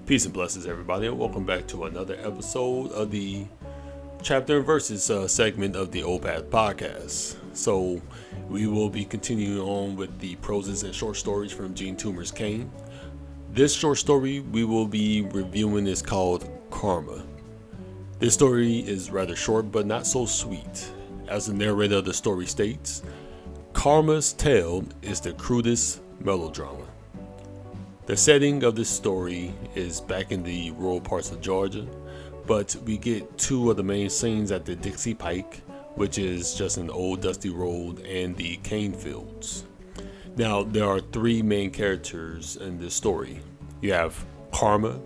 Peace and blessings, everybody, and welcome back to another episode of the Chapter and Verses segment of the Old Path Podcast. So, we will be continuing on with the proses and short stories from Jean Toomer's Cain. This short story we will be reviewing is called Carma. This story is rather short but not so sweet. As the narrator of the story states, Carma's tale is the crudest melodrama. The setting of this story is back in the rural parts of Georgia, but we get two of the main scenes at the Dixie Pike, which is just an old dusty road, and the cane fields. Now, there are three main characters in this story. You have Carma,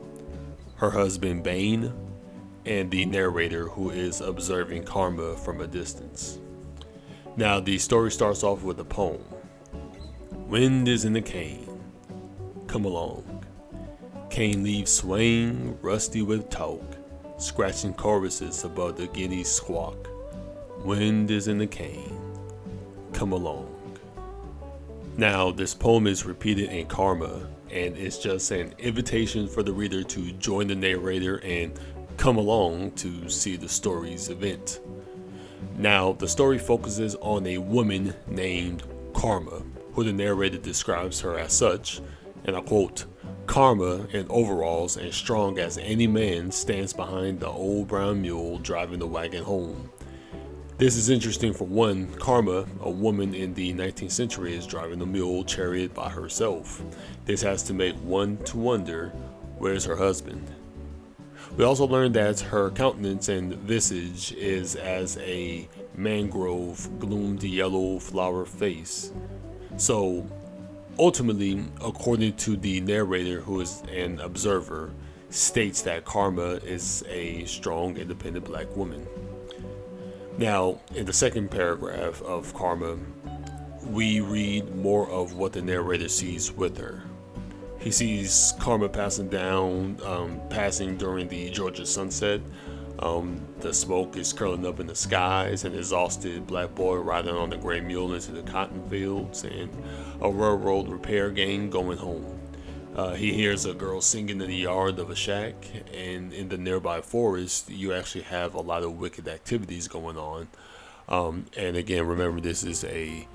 her husband Bane, and the narrator who is observing Carma from a distance. Now, the story starts off with a poem. Wind is in the cane. Come along. Cane leaves swaying, rusty with talc, scratching choruses above the giddy squawk. Wind is in the cane. Come along. Now, this poem is repeated in Carma, and it's just an invitation for the reader to join the narrator and come along to see the story's event. Now, the story focuses on a woman named Carma, who the narrator describes her as such. And I quote, Carma in overalls and strong as any man stands behind the old brown mule driving the wagon home. This is interesting for one, Carma, a woman in the 19th century, is driving a mule chariot by herself. This has to make one to wonder, where's her husband? We also learned that her countenance and visage is as a mangrove gloomed yellow flower face. So, ultimately, according to the narrator, who is an observer, states that Carma is a strong, independent black woman. Now, in the second paragraph of Carma, we read more of what the narrator sees with her. He sees Carma passing during the Georgia sunset. The smoke is curling up in the skies, an exhausted black boy riding on the gray mule into the cotton fields, and a railroad repair gang going home. He hears a girl singing in the yard of a shack, and in the nearby forest, you actually have a lot of wicked activities going on. And again, remember, this is a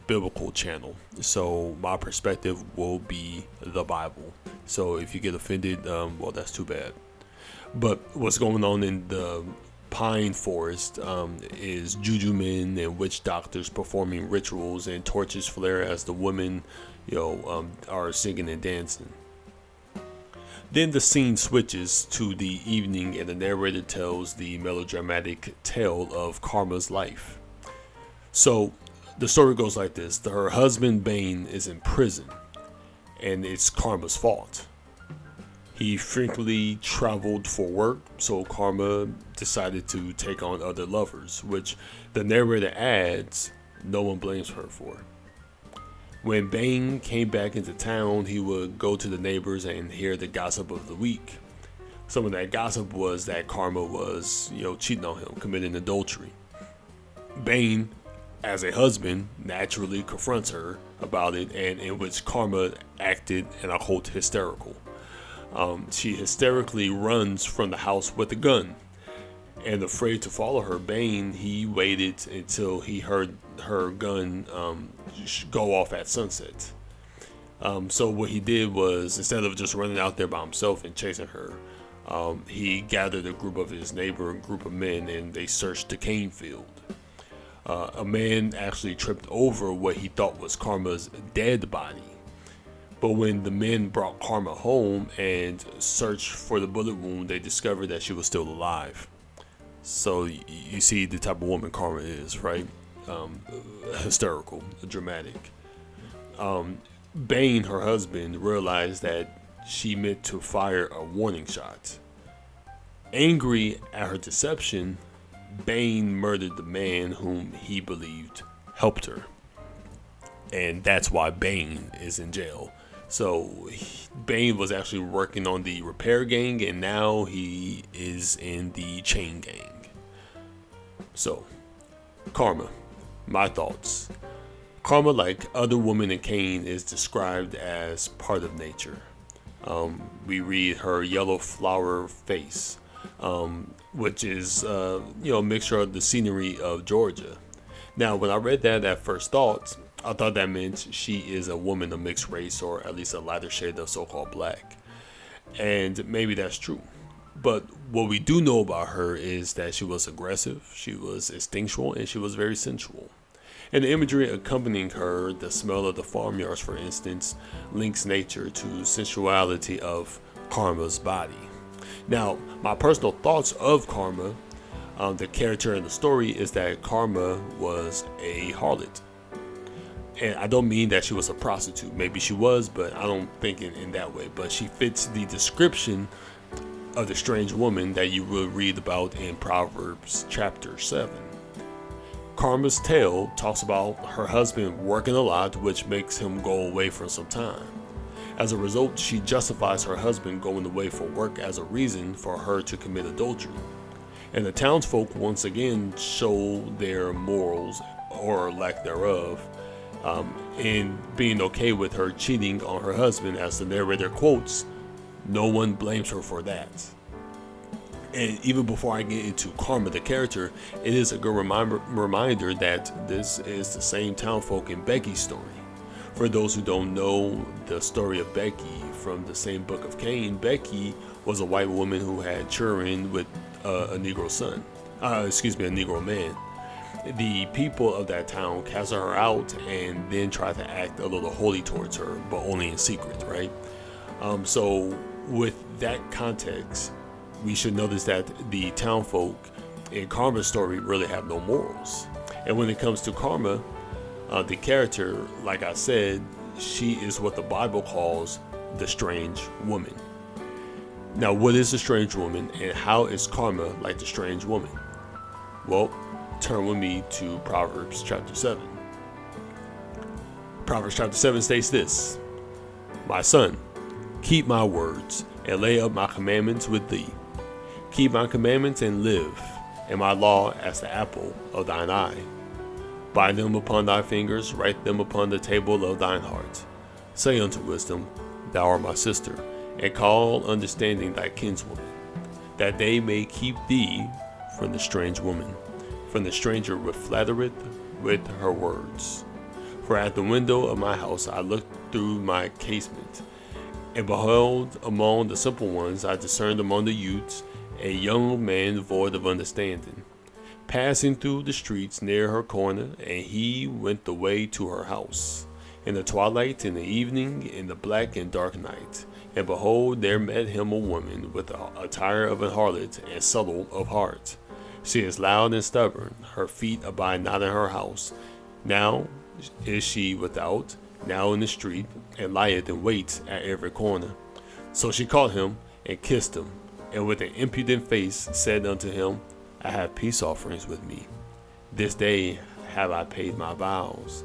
biblical channel, so my perspective will be the Bible. So if you get offended, well, that's too bad. But what's going on in the pine forest is juju men and witch doctors performing rituals, and torches flare as the women, are singing and dancing. Then the scene switches to the evening, and the narrator tells the melodramatic tale of Carma's life. So the story goes like this: her husband Bane is in prison, and it's Carma's fault. He frequently traveled for work, so Carma decided to take on other lovers, which the narrator adds no one blames her for. When Bane came back into town, he would go to the neighbors and hear the gossip of the week. Some of that gossip was that Carma was, cheating on him, committing adultery. Bane, as a husband, naturally confronts her about it, and in which Carma acted, and I quote, hysterical. She hysterically runs from the house with a gun, and afraid to follow her, Bane, he waited until he heard her gun go off at sunset. So what he did was, instead of just running out there by himself and chasing her, he gathered a group of men, and they searched the cane field. A man actually tripped over what he thought was Carma's dead body. But when the men brought Carma home and searched for the bullet wound, they discovered that she was still alive. So you see the type of woman Carma is, right? Hysterical, dramatic. Bane, her husband, realized that she meant to fire a warning shot. Angry at her deception, Bane murdered the man whom he believed helped her. And that's why Bane is in jail. So Bane was actually working on the repair gang, and now he is in the chain gang. So, Carma, my thoughts. Carma, like other women in Cain, is described as part of nature. We read her yellow flower face, which is a mixture of the scenery of Georgia. Now, when I read that at first thought, I thought that meant she is a woman of mixed race, or at least a lighter shade of so-called black. And maybe that's true. But what we do know about her is that she was aggressive, she was instinctual, and she was very sensual. And the imagery accompanying her, the smell of the farmyards, for instance, links nature to sensuality of Carma's body. Now, my personal thoughts of Carma, the character in the story, is that Carma was a harlot. And I don't mean that she was a prostitute. Maybe she was, but I don't think in that way. But she fits the description of the strange woman that you will read about in Proverbs chapter 7. Carma's tale talks about her husband working a lot, which makes him go away for some time. As a result, she justifies her husband going away for work as a reason for her to commit adultery. And the townsfolk once again show their morals, or lack thereof, in being okay with her cheating on her husband. As the narrator quotes, "No one blames her for that." And even before I get into Carma, the character, it is a good reminder that this is the same townfolk in Becky's story. For those who don't know the story of Becky from the same book of Cain, Becky was a white woman who had children with a Negro man. The people of that town cast her out and then tried to act a little holy towards her, but only in secret, right? So with that context, we should notice that the townfolk in Carma's story really have no morals. And when it comes to Carma, the character, like I said, she is what the Bible calls the strange woman. Now, what is the strange woman, and how is Carma like the strange woman? Well, turn with me to Proverbs chapter 7. Proverbs chapter 7 states this: "My son, keep my words, and lay up my commandments with thee. Keep my commandments and live, and my law as the apple of thine eye. Bind them upon thy fingers, write them upon the table of thine heart. Say unto wisdom, thou art my sister, and call understanding thy kinswoman, that they may keep thee from the strange woman, from the stranger which flattereth with her words. For at the window of my house I looked through my casement, and beheld among the simple ones, I discerned among the youths a young man void of understanding, passing through the streets near her corner, and he went the way to her house. In the twilight, in the evening, in the black and dark night. And behold, there met him a woman with the attire of an harlot and subtle of heart. She is loud and stubborn, her feet abide not in her house. Now is she without, now in the street, and lieth in wait at every corner. So she caught him and kissed him, and with an impudent face said unto him, I have peace offerings with me. This day have I paid my vows.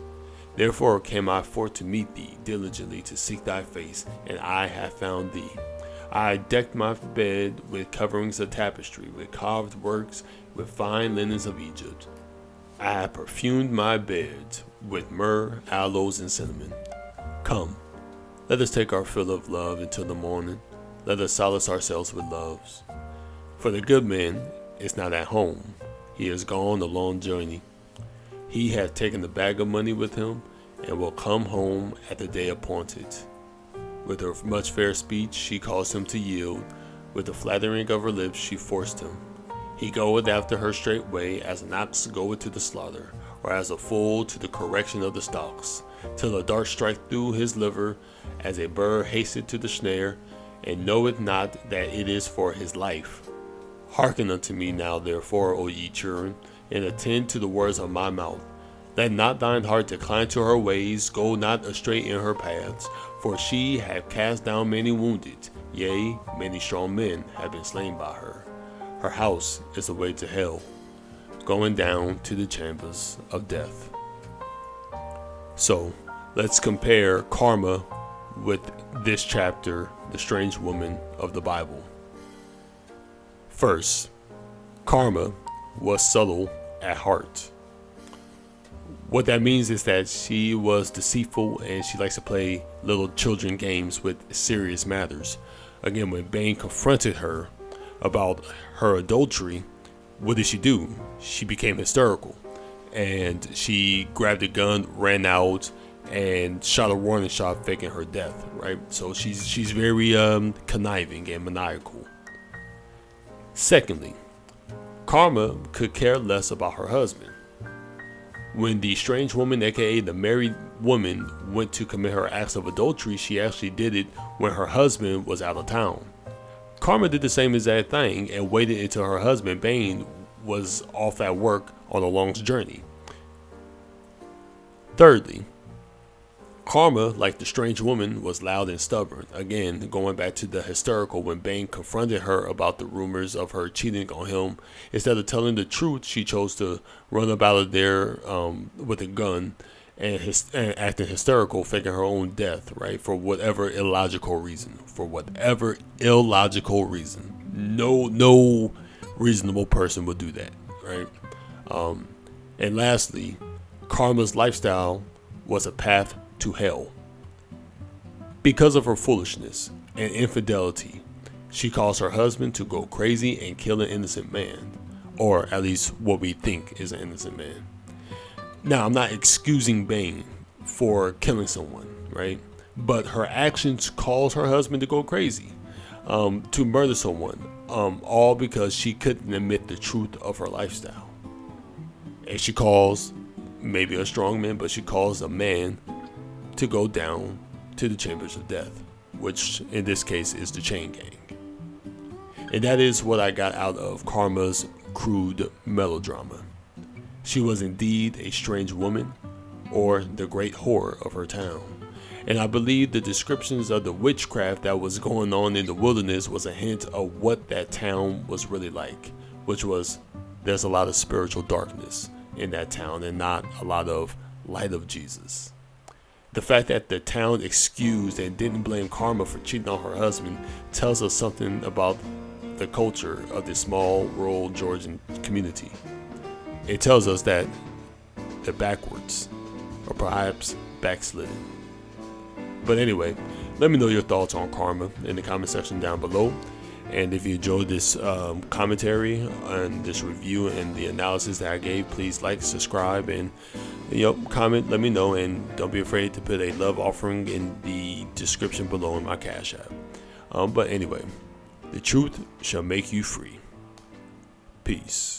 Therefore came I forth to meet thee diligently to seek thy face, and I have found thee. I decked my bed with coverings of tapestry, with carved works, with fine linens of Egypt. I have perfumed my bed with myrrh, aloes, and cinnamon. Come, let us take our fill of love until the morning. Let us solace ourselves with loves. For the good man is not at home. He is gone a long journey. He hath taken the bag of money with him, and will come home at the day appointed. With her much fair speech she caused him to yield. With the flattering of her lips she forced him. He goeth after her straightway, as an ox goeth to the slaughter, or as a fool to the correction of the stocks, till a dart strike through his liver, as a bird hasteth to the snare, and knoweth not that it is for his life. Hearken unto me now, therefore, O ye children, and attend to the words of my mouth. Let not thine heart decline to her ways, go not astray in her paths, for she hath cast down many wounded, yea, many strong men have been slain by her. Her house is the way to hell, going down to the chambers of death. So, let's compare Carma with this chapter, the strange woman of the Bible. First, Carma was subtle at heart. What that means is that she was deceitful and she likes to play little children games with serious matters. Again, when Bane confronted her about her adultery, what did she do? She became hysterical and she grabbed a gun, ran out, and shot a warning shot, faking her death. Right? So she's very conniving and maniacal. Secondly, Carma could care less about her husband. When the strange woman, aka the married woman, went to commit her acts of adultery, she actually did it when her husband was out of town. Carma did the same exact thing and waited until her husband, Bane, was off at work on a long journey. Thirdly, Carma, like the strange woman, was loud and stubborn. Again, going back to the hysterical when Bane confronted her about the rumors of her cheating on him. Instead of telling the truth, she chose to run up out of there with a gun and acting hysterical, faking her own death, right? For whatever illogical reason. No reasonable person would do that, right? And lastly, Carma's lifestyle was a path to hell. Because of her foolishness and infidelity, she caused her husband to go crazy and kill an innocent man, or at least what we think is an innocent man. Now, I'm not excusing Bane for killing someone, right? But her actions caused her husband to go crazy, to murder someone, all because she couldn't admit the truth of her lifestyle. And she caused, maybe a strong man, but she caused a man to go down to the chambers of death, which in this case is the chain gang. And that is what I got out of Carma's crude melodrama. She was indeed a strange woman, or the great whore of her town. And I believe the descriptions of the witchcraft that was going on in the wilderness was a hint of what that town was really like, which was there's a lot of spiritual darkness in that town and not a lot of light of Jesus. The fact that the town excused and didn't blame Carma for cheating on her husband tells us something about the culture of this small rural Georgian community. It tells us that they're backwards, or perhaps backslidden. But anyway, let me know your thoughts on Carma in the comment section down below. And if you enjoyed this commentary and this review and the analysis that I gave, please like, subscribe, and comment, let me know, and don't be afraid to put a love offering in the description below in my Cash App. But anyway, the truth shall make you free. Peace.